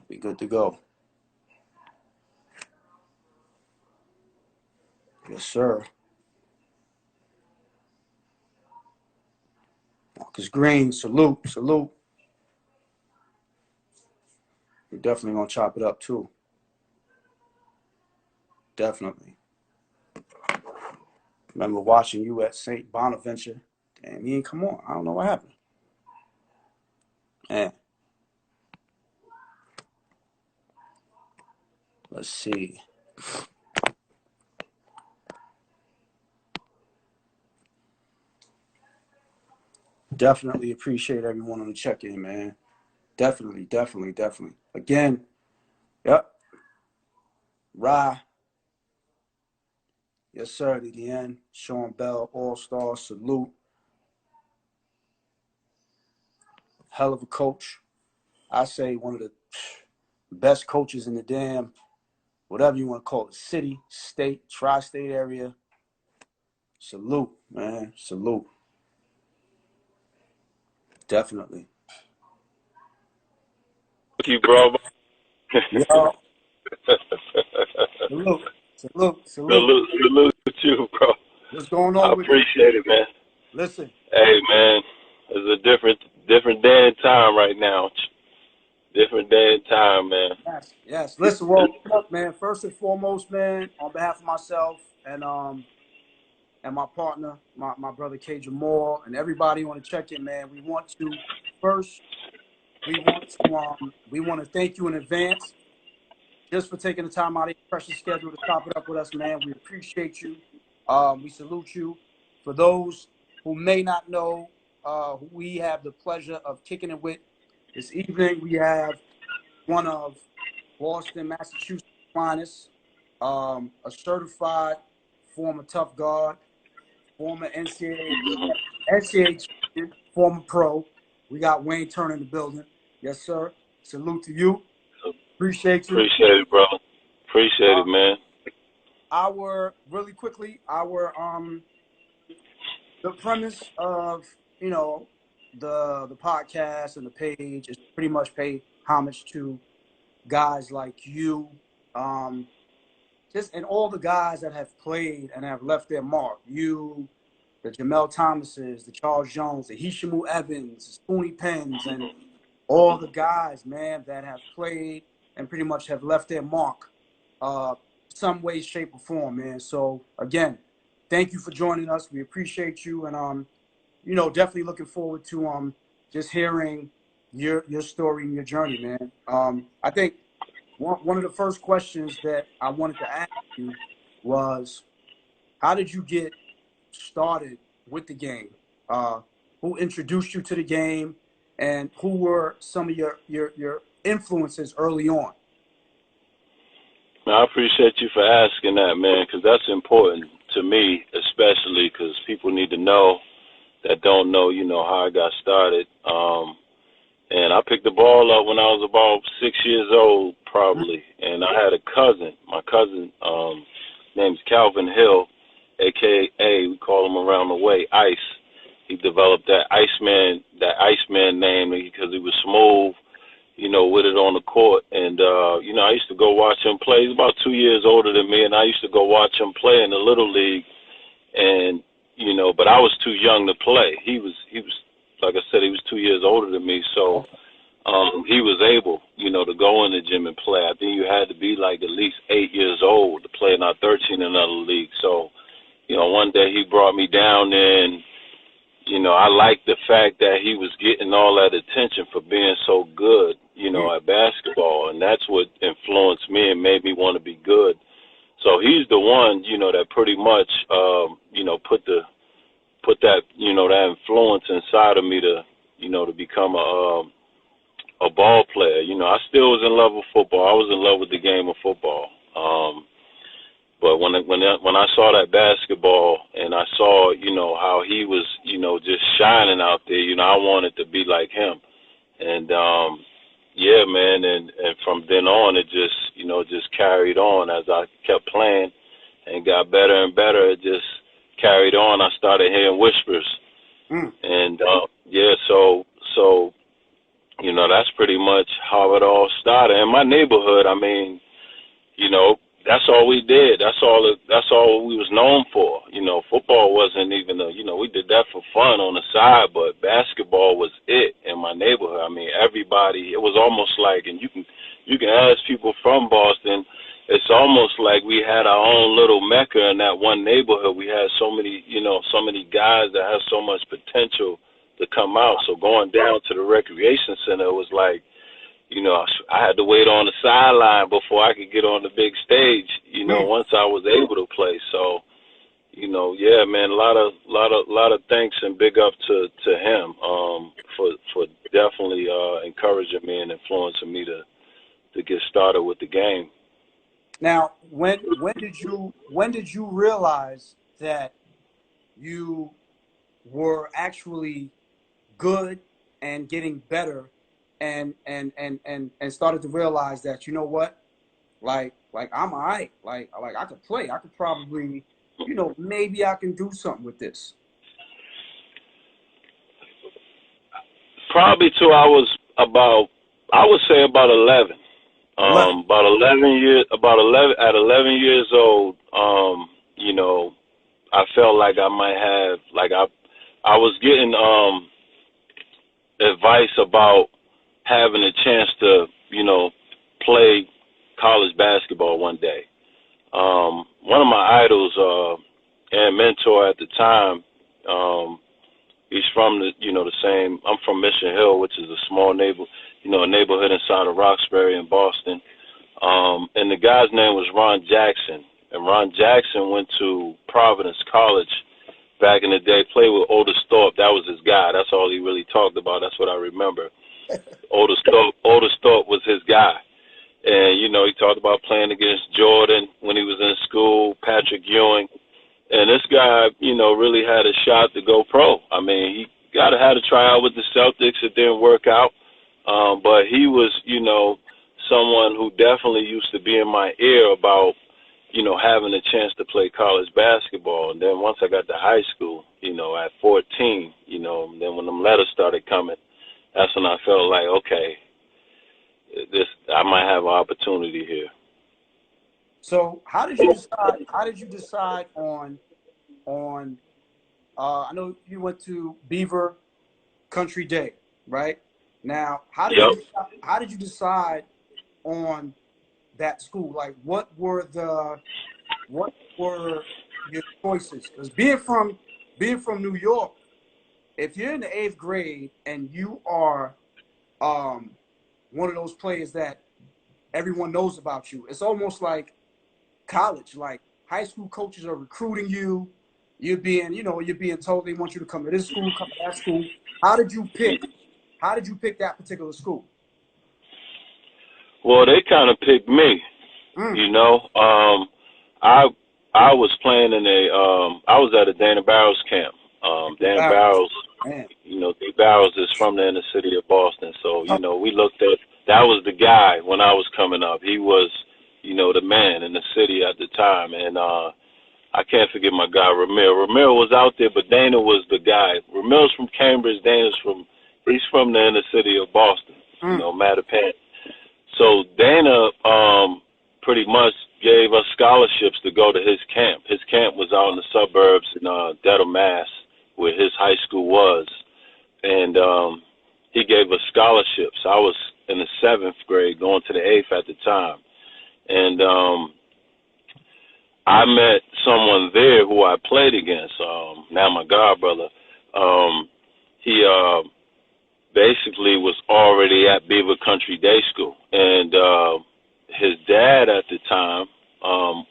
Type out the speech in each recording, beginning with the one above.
We good to go. Yes, sir. Marcus Green, salute. We're definitely gonna chop it up too. Definitely. Remember watching you at St. Bonaventure. Damn, he ain't come on. I don't know what happened. Man. Let's see. Definitely appreciate everyone on the check-in, man. Definitely. Again, yep. Rye. Yes, sir, to the end. Sean Bell, All-Star, salute. Hell of a coach. I say one of the best coaches in the damn, whatever you want to call it, city, state, tri-state area. Salute, man. Salute. Definitely. Thank you, bro. Yo. Salute. Salute to you, bro. What's going I on with you? appreciate it, man. Listen. Hey, man, it's a different day and time right now. Different day and time, man. Yes. Listen, well, look, man, first and foremost, man, on behalf of myself and my partner, my brother K. Jamal, and everybody on the check-in, man, we want to thank you in advance just for taking the time out of your precious schedule to chop it up with us, man. We appreciate you. We salute you. For those who may not know who we have the pleasure of kicking it with this evening, we have one of Boston, Massachusetts' finest, a certified former tough guard, former NCAA champion, former pro. We got Wayne Turner in the building. Yes, sir. Salute to you. Appreciate you. Appreciate it, bro. Appreciate it, man. Really quickly, the premise of, the podcast and the page is pretty much pay homage to guys like you, and all the guys that have played and have left their mark. You, the Jamel Thomases, the Charles Jones, the Hishamu Evans, the Spoonie Pens, and all the guys, man, that have played and pretty much have left their mark some way, shape, or form, man. So, again, thank you for joining us. We appreciate you, and, definitely looking forward to just hearing your story and your journey, man. I think one of the first questions that I wanted to ask you was, how did you get started with the game? Who introduced you to the game, and who were some of your influences early on? I appreciate you for asking that, man, because that's important to me, especially because people need to know that don't know, how I got started. And I picked the ball up when I was about 6 years old, probably. And I had a cousin. My cousin, name's Calvin Hill, a.k.a. we call him around the way, Ice. He developed that Iceman name because he was smooth, with it on the court. And, I used to go watch him play. He's about 2 years older than me, and I used to go watch him play in the Little League. And, but I was too young to play. He was, like I said, he was 2 years older than me. So he was able, to go in the gym and play. I think you had to be like at least 8 years old to play in our 13 and other league. So, one day he brought me down there, and, I liked the fact that he was getting all that attention for being so good, at basketball. And that's what influenced me and made me want to be good. So he's the one, that pretty much, put that, that influence inside of me to, to become a ball player. I still was in love with football. I was in love with the game of football. But when I saw that basketball and I saw, how he was, just shining out there, I wanted to be like him. And, yeah, man. And from then on, it just, just carried on as I kept playing and got better and better. It just carried on. I started hearing whispers. And, yeah, so, that's pretty much how it all started. In my neighborhood, I mean, that's all we did. That's all we was known for. Football wasn't even we did that for fun on the side, but basketball was it in my neighborhood. I mean, everybody, it was almost like, and you can ask people from Boston, it's almost like we had our own little mecca in that one neighborhood. We had so many guys that had so much potential to come out. So going down to the recreation center was like, I had to wait on the sideline before I could get on the big stage, once I was able to play. So, yeah, man, a lot of thanks and big up to him for definitely encouraging me and influencing me to get started with the game. Now, when did you realize that you were actually good and getting better, and started to realize that, you know what, like I'm all right, like I could play, I could probably, maybe I can do something with this? Probably till I would say about 11. About 11 years old, I felt like I might have, like I was getting advice about having a chance to, play college basketball one day. One of my idols and mentor at the time, he's from the same. I'm from Mission Hill, which is a small a neighborhood inside of Roxbury in Boston. And the guy's name was Ron Jackson. And Ron Jackson went to Providence College back in the day, played with Otis Thorpe. That was his guy. That's all he really talked about. That's what I remember. Otis Thorpe was his guy. And, he talked about playing against Jordan when he was in school, Patrick Ewing. And this guy, really had a shot to go pro. I mean, he had to try out with the Celtics. It didn't work out. But he was, someone who definitely used to be in my ear about, having a chance to play college basketball. And then once I got to high school, at 14, then when them letters started coming, that's when I felt like, okay, I might have an opportunity here. So how did you decide on I know you went to Beaver Country Day, right? Now, how did you decide on that school? Like, what were your choices? Because being from New York, if you're in the 8th grade and you are one of those players that everyone knows about you, it's almost like college. Like, high school coaches are recruiting you. You're being told they want you to come to this school, come to that school. How did you pick that particular school? Well, they kind of picked me. I was playing in I was at a Dana Barrows camp. Dana Barrows, D. Barrows is from the inner city of Boston. So, we looked at, that was the guy when I was coming up. He was, the man in the city at the time. And I can't forget my guy, Ramil. Ramil was out there, but Dana was the guy. Ramil's from Cambridge. He's from the inner city of Boston, Mattapan. So Dana pretty much gave us scholarships to go to his camp. His camp was out in the suburbs in Dedham, Mass, where his high school was. And he gave us scholarships. I was in the 7th grade, going to the 8th at the time. And I met someone there who I played against, now my god brother. He basically was already at Beaver Country Day School. And his dad at the time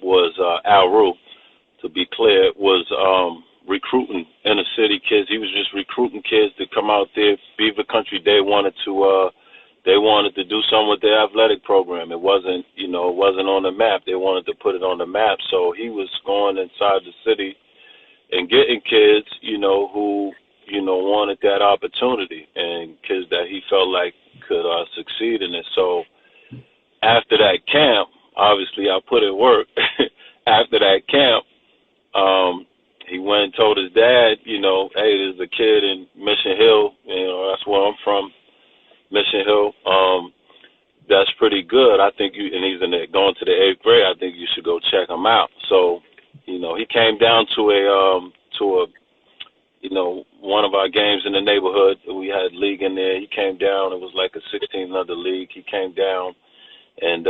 was Al Rue, to be clear, was recruiting inner city kids. He was just recruiting kids to come out there. Beaver Country Day wanted to do something with their athletic program. It wasn't on the map. They wanted to put it on the map. So he was going inside the city and getting kids, who, wanted that opportunity, and kids that he felt like could succeed in it. So after that camp, obviously I put in work. After that camp, he went and told his dad, hey, there's a kid in Mission Hill, that's where I'm from. Mission Hill. That's pretty good. I think and he's going to the 8th grade. I think you should go check him out. So, he came down to a one of our games in the neighborhood. We had league in there. He came down. It was like a 16 under league. He came down, and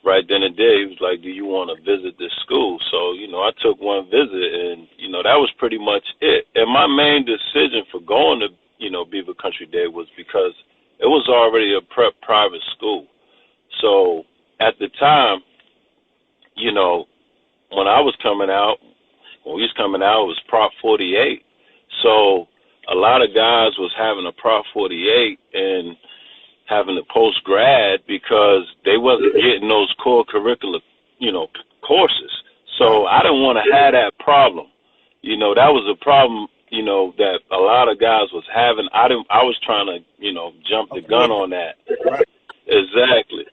right then and there, he was like, "Do you want to visit this school?" So, I took one visit, and that was pretty much it. And my main decision for going to Beaver Country Day was because it was already a private school. So at the time, when I was coming out, when we was coming out, it was Prop 48. So a lot of guys was having a Prop 48 and having a post-grad because they wasn't getting those core curricular, courses. So I didn't want to have that problem. That was a problem, that a lot of guys was having. I was trying to, jump the gun on that. Right. Exactly.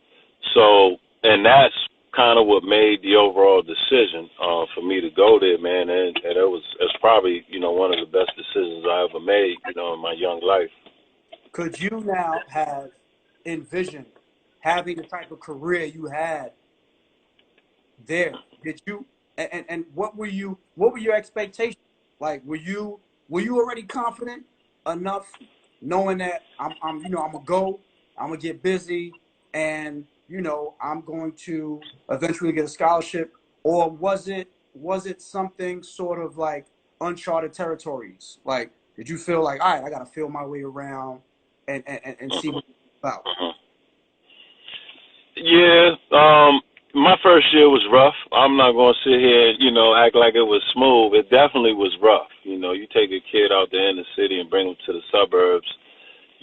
So, and that's kind of what made the overall decision for me to go there, man. And it's probably, one of the best decisions I ever made, in my young life. Could you now have envisioned having the type of career you had there? Did you, and what were your expectations? Like, were you already confident enough knowing that I'm gonna go, I'm gonna get busy, and I'm going to eventually get a scholarship? Or was it something sort of like uncharted territories? Like, did you feel like, all right, I gotta feel my way around and see what it's about? Yeah, my first year was rough. I'm not going to sit here and, act like it was smooth. It definitely was rough. You take a kid out there in the city and bring him to the suburbs,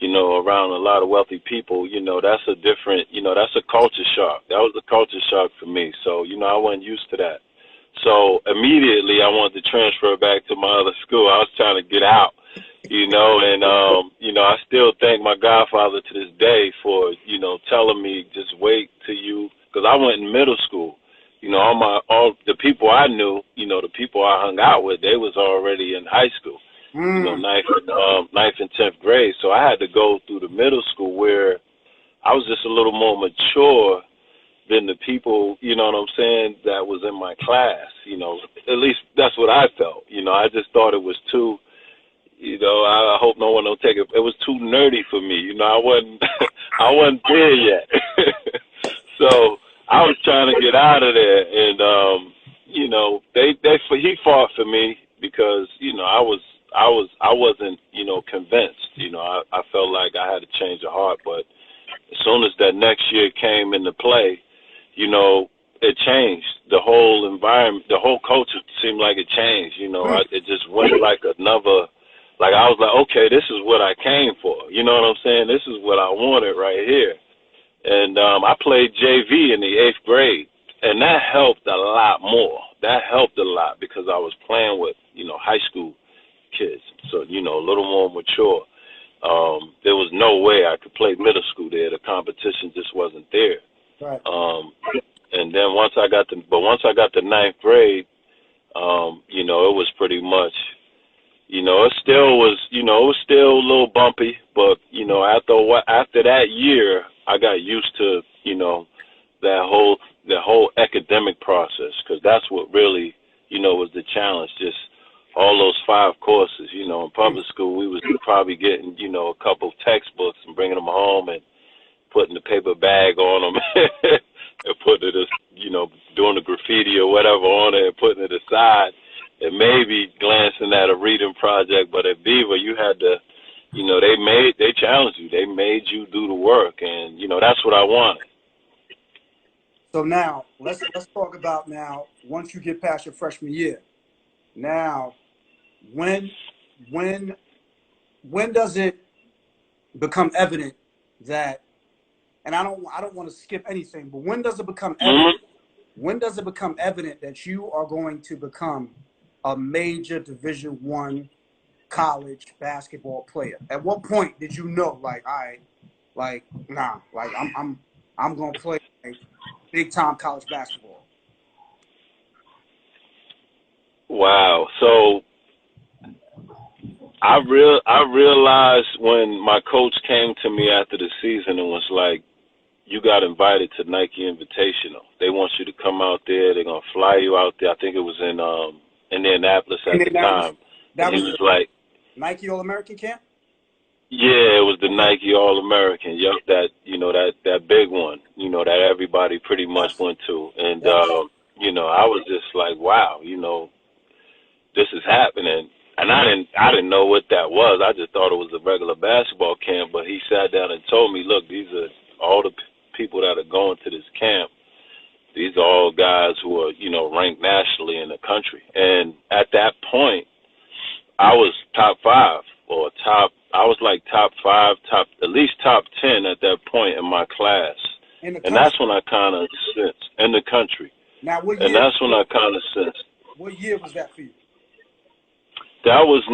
around a lot of wealthy people, that's a different, that's a culture shock. That was a culture shock for me. So, I wasn't used to that. So immediately I wanted to transfer back to my other school. I was trying to get out, and, I still thank my godfather to this day for, telling me just wait till because I went in middle school. All the people I knew, the people I hung out with, they was already in high school. Ninth and 10th grade. So I had to go through the middle school where I was just a little more mature than the people, what I'm saying, that was in my class. At least that's what I felt. I just thought it was too, I hope no one don't take it. It was too nerdy for me. I wasn't, I wasn't there yet. So I was trying to get out of there, and he fought for me because I wasn't convinced. I felt like I had to change of heart, but as soon as that next year came into play, it changed. The whole environment, the whole culture seemed like it changed. It just went like another. Like I was like, okay, this is what I came for. You know what I'm saying? This is what I wanted right here. And I played JV in the 8th grade, and that helped a lot more. That helped a lot because I was playing with, high school kids, so, a little more mature. There was no way I could play middle school there. The competition just wasn't there. Right. And then once I got to 9th grade, it was pretty much, it still was, it was still a little bumpy, but, after that year, I got used to, that whole academic process, because that's what really, was the challenge, just all those 5 courses. In public school, we was probably getting, a couple of textbooks and bringing them home and putting the paper bag on them and putting it, doing the graffiti or whatever on it and putting it aside and maybe glancing at a reading project. But at Beaver, you had to, they challenged you. They made you do the work, and, that's what I wanted. So now let's talk about now, once you get past your freshman year. Now, when does it become evident that, and I don't want to skip anything, but when does it become evident? When does it become evident that you are going to become a major Division I college basketball player? At what point did you know, like, all right, like, nah, like I'm gonna play like big time college basketball? Wow. So I realized when my coach came to me after the season and was like, "You got invited to Nike Invitational. They want you to come out there. They're gonna fly you out there." I think it was in Indianapolis at the time. That and he was was like, Nike All-American camp? "Yeah, it was the Nike All-American. Yup, that big one. That everybody pretty much Yes. went to." And Yes. I was just like, "Wow, this is happening." And I didn't know what that was. I just thought it was a regular basketball camp. But he sat down and told me, "Look, these are all the people that are going to this camp. These are all guys who are, ranked nationally in the country." And at that point, I was top 5 or I was like top 5, at least top 10 at that point in my class. In the And that's when I kind of sensed, in the country. Now, what year? And that's when I kind of sensed. What year was that for you? That was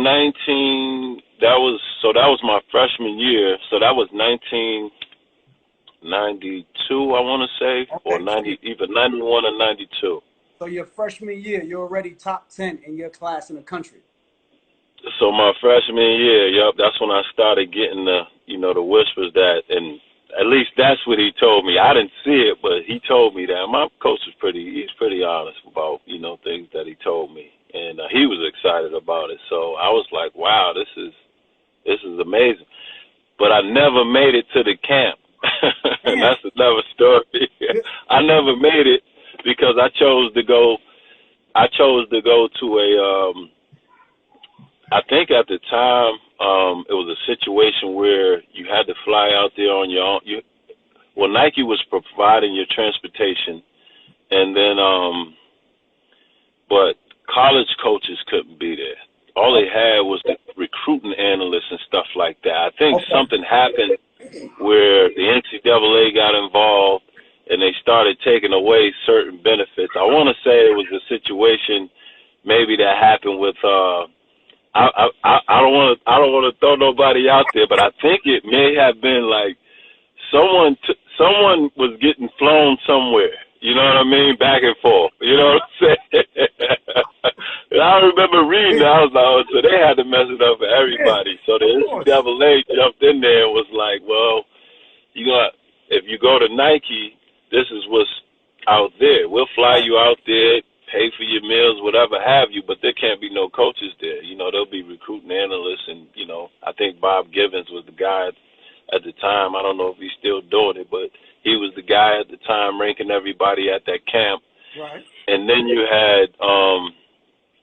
that was my freshman year. So that was 1992, I want to say, or either 91 or 92. So your freshman year, you're already top 10 in your class in the country. So my freshman year, yup, that's when I started getting the whispers that, and at least that's what he told me. I didn't see it, but he told me that. My coach was he's pretty honest about, things that he told me. And he was excited about it. So I was like, wow, this is amazing. But I never made it to the camp. And that's another story. I never made it because I chose to go to a I think at the time it was a situation where you had to fly out there on your own. Nike was providing your transportation, and then but college coaches couldn't be there. All they had was the recruiting analysts and stuff like that. I think something happened where the NCAA got involved and they started taking away certain benefits. I want to say it was a situation maybe that happened with I don't want to throw nobody out there, but I think it may have been like someone was getting flown somewhere. You know what I mean? Back and forth. You know what I'm saying? And I remember reading it. I was like, oh, so they had to mess it up for everybody. So the NCAA jumped in there and was like, well, if you go to Nike, this is what's out there. We'll fly you out there, pay for your meals, whatever have you, but there can't be no coaches there. There'll be recruiting analysts, and, I think Bob Givens was the guy at the time. I don't know if he's still doing it, but he was the guy at the time ranking everybody at that camp. Right. And then you had,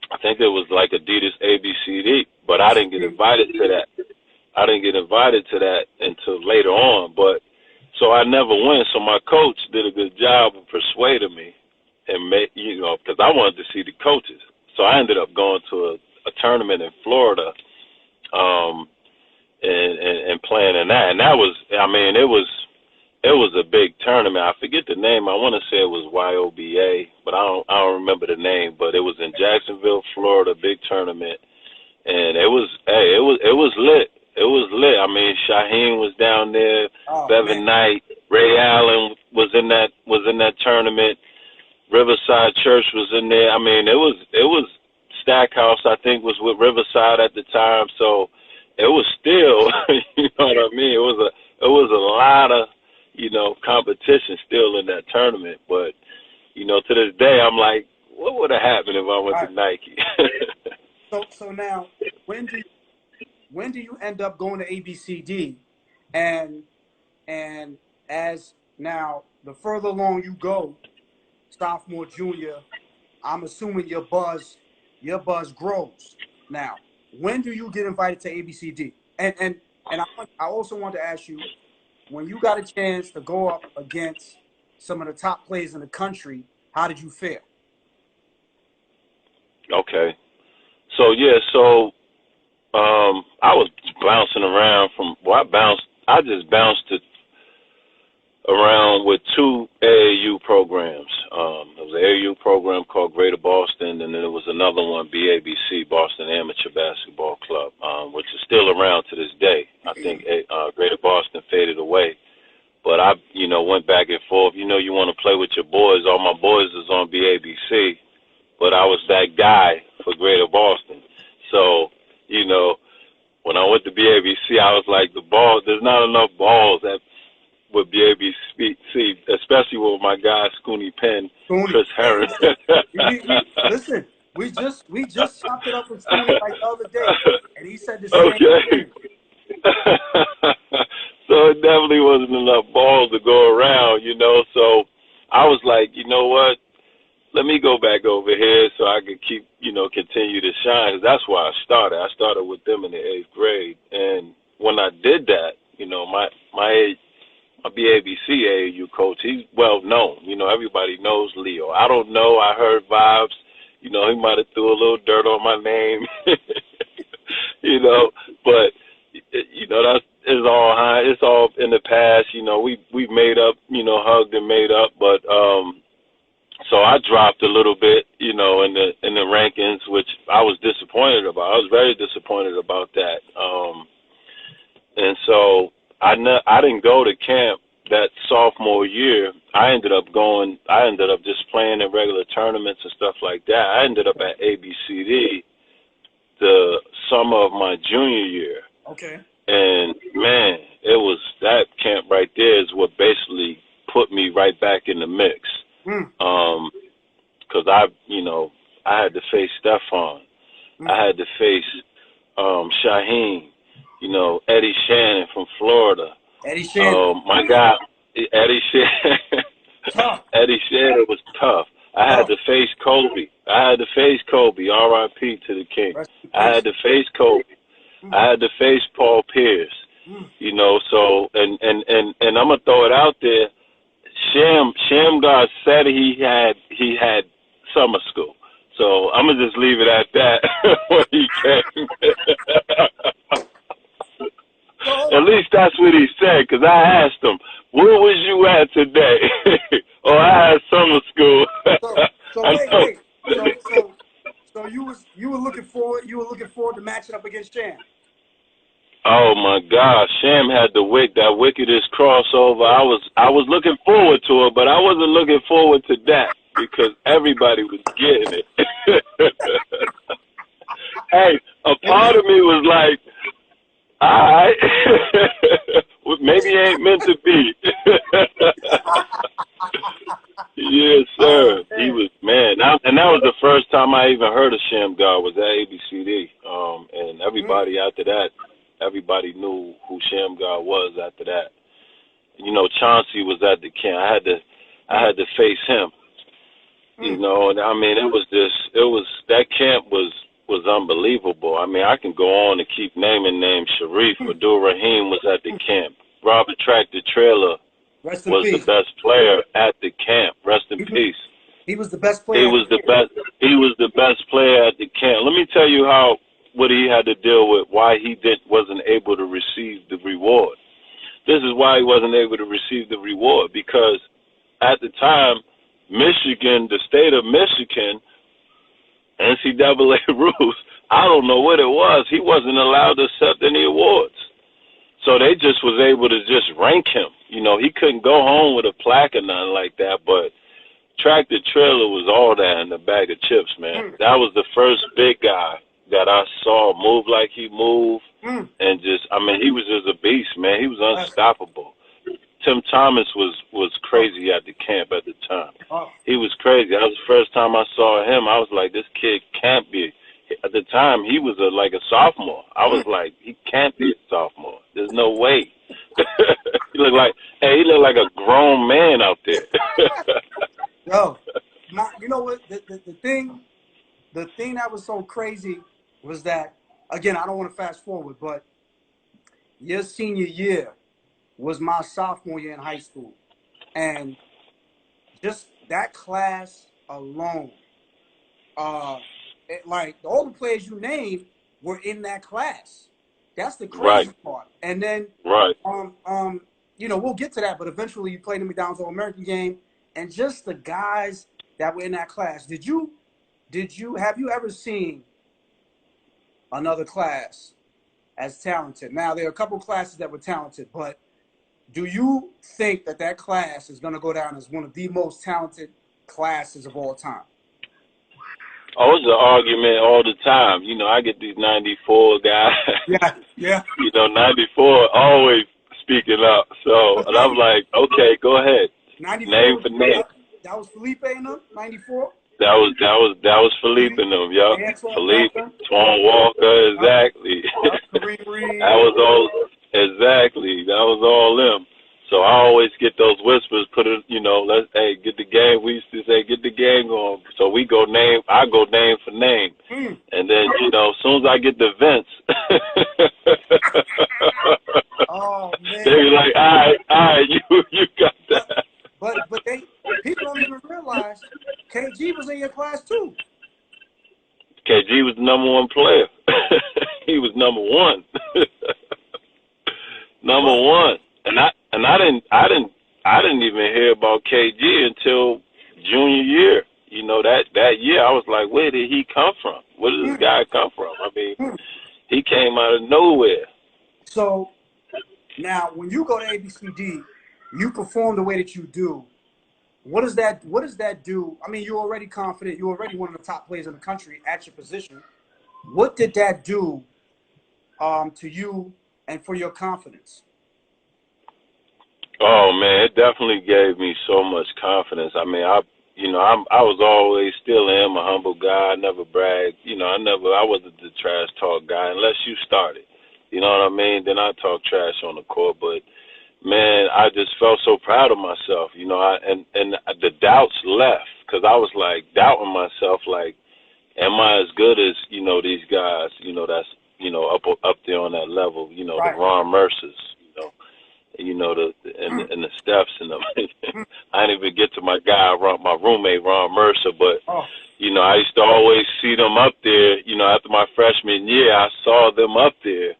I think it was like Adidas ABCD, but I didn't get invited to that. I didn't get invited to that until later on, but so I never went. So my coach did a good job of persuading me, and because I wanted to see the coaches. So I ended up going to a tournament in Florida, and playing in that. And that was, it was a big tournament. I forget the name. I want to say it was YOBA, but I don't remember the name. But it was in Jacksonville, Florida, big tournament, and it was lit. It was lit. Shaheem was down there, Bevan Knight, Ray Allen was in that tournament. Riverside Church was in there. It was Stackhouse, I think, was with Riverside at the time. So it was still, you know what I mean? It was a lot of, competition still in that tournament. But, to this day, I'm like, what would have happened if I went to Nike? So now, when do you end up going to ABCD? And as now, the further along you go, sophomore, junior, I'm assuming your buzz grows. Now, when do you get invited to ABCD? And I also want to ask you, when you got a chance to go up against some of the top players in the country, how did you feel? Okay. So I was bouncing around I just bounced around with 2 AAU programs. There was an AAU program called Greater Boston, and then there was another one, BABC, Boston Amateur Basketball Club, which is still around to this day. I think Greater Boston faded away. But I, went back and forth. You want to play with your boys. All my boys is on BABC, but I was that guy for Greater Boston. So, when I went to BABC, I was like, there's not enough balls at with BABC, especially with my guy Scooney Penn, Scooney. Chris Herron. Listen, we just chopped it up with Scooney like the other day, and he said the same Okay. thing. So it definitely wasn't enough balls to go around, you know. So I was like, you know what? Let me go back over here so I could keep, you know, continue to shine. 'Cause that's why I started. I started with them in the 8th grade, and when I did that, you know, my BABC AAU coach, he's well known. You know, everybody knows Leo. I don't know. I heard vibes. You know, he might have threw a little dirt on my name. You know, but you know it's all in the past. You know, we've made up. You know, hugged and made up. But so I dropped a little bit. You know, in the rankings, which I was disappointed about. I was very disappointed about that. And so I didn't go to camp that sophomore year. I ended up just playing in regular tournaments and stuff like that. I ended up at ABCD the summer of my junior year. Okay. And man, it was that camp right there is what basically put me right back in the mix. Because I had to face Stephon. I had to face Shaheem. You know, Eddie Shannon from Florida. Eddie Shannon. My guy, Eddie Shannon. Tough. Eddie Shannon was tough. I had to face Kobe. R.I.P. to the King. I had to face Kobe. I had to face Paul Pierce. You know, so and I'm gonna throw it out there. Sham God said he had summer school. So I'm gonna just leave it at that when he came. At least that's what he said, because I asked him, where was you at today? Oh, I had summer school. So you were looking forward to matching up against Sham. Oh my gosh, Sham had that wickedest crossover. I was looking forward to it, but I wasn't looking forward to that because everybody was getting it. Hey, a part of me was like, all right, maybe it ain't meant to be. Yes, sir. He was, man, and that was the first time I even heard of Sham God was at ABCD. And everybody after that, everybody knew who Sham God was after that. You know, Chauncey was at the camp. I had to face him. You know, and I mean, that camp was unbelievable. I mean, I can go on and keep naming names. Sharif Abdul Rahim was at the camp. Robert Tractor Trailer was the best player at the camp. Rest in peace. He was the best player. He was the best player at the camp. Let me tell you what he had to deal with, why he wasn't able to receive the reward. This is why he wasn't able to receive the reward, because at the time, Michigan, the state of Michigan, NCAA rules, I don't know what it was. He wasn't allowed to accept any awards. So they just was able to just rank him. You know, he couldn't go home with a plaque or nothing like that, but Tractor Trailer was all that in a bag of chips, man. That was the first big guy that I saw move like he moved, and just, I mean, he was just a beast, man. He was unstoppable. Tim Thomas was crazy at the camp at the time. He was crazy. That was the first time I saw him. I was like, this kid can't be. At the time, he was like a sophomore. I was like, he can't be a sophomore. There's no way. He looked like a grown man out there. Yo, you know what? The thing that was so crazy was that, again, I don't want to fast forward, but your senior year was my sophomore year in high school. And just that class alone, like all the players you named were in that class. That's the crazy part. And then, you know, we'll get to that, but eventually you played the McDonald's All-American game, and just the guys that were in that class. Have you ever seen another class as talented? Now, there are a couple classes that were talented, but do you think that class is going to go down as one of the most talented classes of all time? Oh, it's an argument all the time. You know, I get these 94 guys. Yeah, yeah. 94 always speaking up. So, and I'm like, okay, go ahead. 94. Name for name. That was Felipe and them. 94. That was Philippe and them. Yup, Antoine Philippe, Walker. Twan Walker, exactly. Kareem Reed. That was all exactly. That was all them. So I always get those whispers. Put it, get the game. We used to say, get the game going. So we go name. I go name for name, and then as soon as I get the Vince, Oh man. they be like, all right, you got that. But people don't even realize KG was in your class too. KG was the number one player. He was number one. Number one. And I didn't even hear about KG until junior year. That year I was like, where did he come from? Where did this guy come from? I mean, he came out of nowhere. So now when you go to ABCD, you perform the way that you do. What does that do? I mean, you're already confident. You're already one of the top players in the country at your position. What did that do to you and for your confidence? Oh man, it definitely gave me so much confidence. I mean, I was always still am a humble guy. I never bragged. I wasn't the trash talk guy unless you started. You know what I mean? Then I talk trash on the court, but man, I just felt so proud of myself, and the doubts left because I was like doubting myself, like, am I as good as, these guys, that's, up there on that level, Right. The Ron Mercers, and the Stephs and them. I didn't even get to my roommate, Ron Mercer, but, I used to always see them up there, after my freshman year, I saw them up there.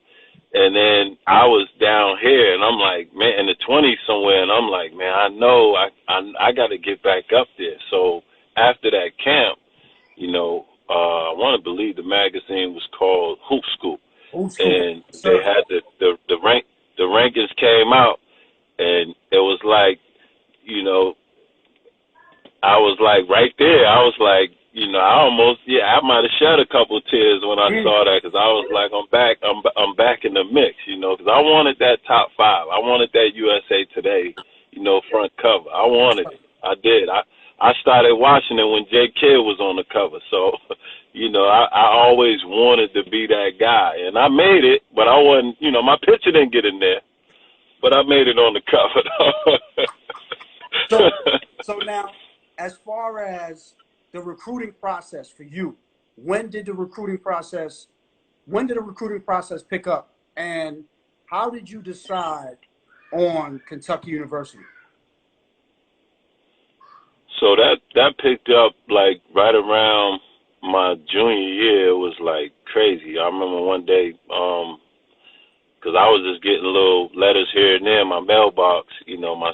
And then I was down here, and I'm like, man, in the 20s somewhere, and I'm like, man, I know I got to get back up there. So after that camp, I want to believe the magazine was called Hoop Scoop, and they had the rankings came out, and it was like, I was like right there. I was like, I might have shed a couple tears when I saw that because I was like, I'm back in the mix, because I wanted that top 5. I wanted that USA Today, front cover. I wanted it. I did. I started watching it when J. Kidd was on the cover. So, I always wanted to be that guy. And I made it, but I wasn't, my picture didn't get in there, but I made it on the cover. So now, as far as the recruiting process for you, when did the recruiting process pick up, and how did you decide on Kentucky University? So that picked up like right around my junior year. It was like crazy. I remember one day, because I was just getting little letters here and there in my mailbox, my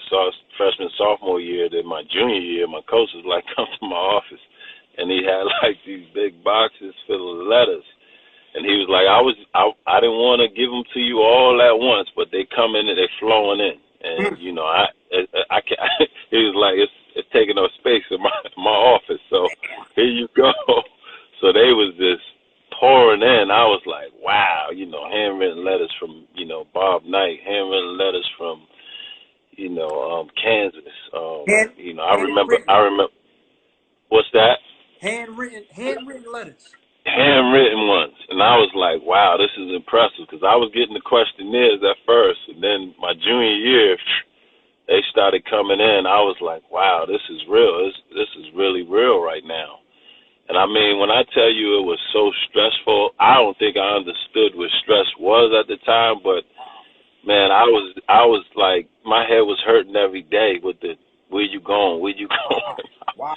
freshman, sophomore year. Then my junior year, my coach was like, come to my office. And he had like these big boxes full of letters. And he was like, I didn't want to give them to you all at once, but they come in and they're flowing in. And, I can't, he was like, it's taking up space in my office. So here you go. So they was just pouring in. I was like, wow, handwritten letters from, Bob Knight, handwritten letters from, Kansas. I remember. What's that? Handwritten letters. Handwritten ones. And I was like, wow, this is impressive because I was getting the questionnaires at first. And then my junior year, they started coming in. I was like, wow, this is real. This is really real right now. And I mean, when I tell you it was so stressful, I don't think I understood what stress was at the time. But, man, I was like, my head was hurting every day with the, where you going? Where you going? Wow.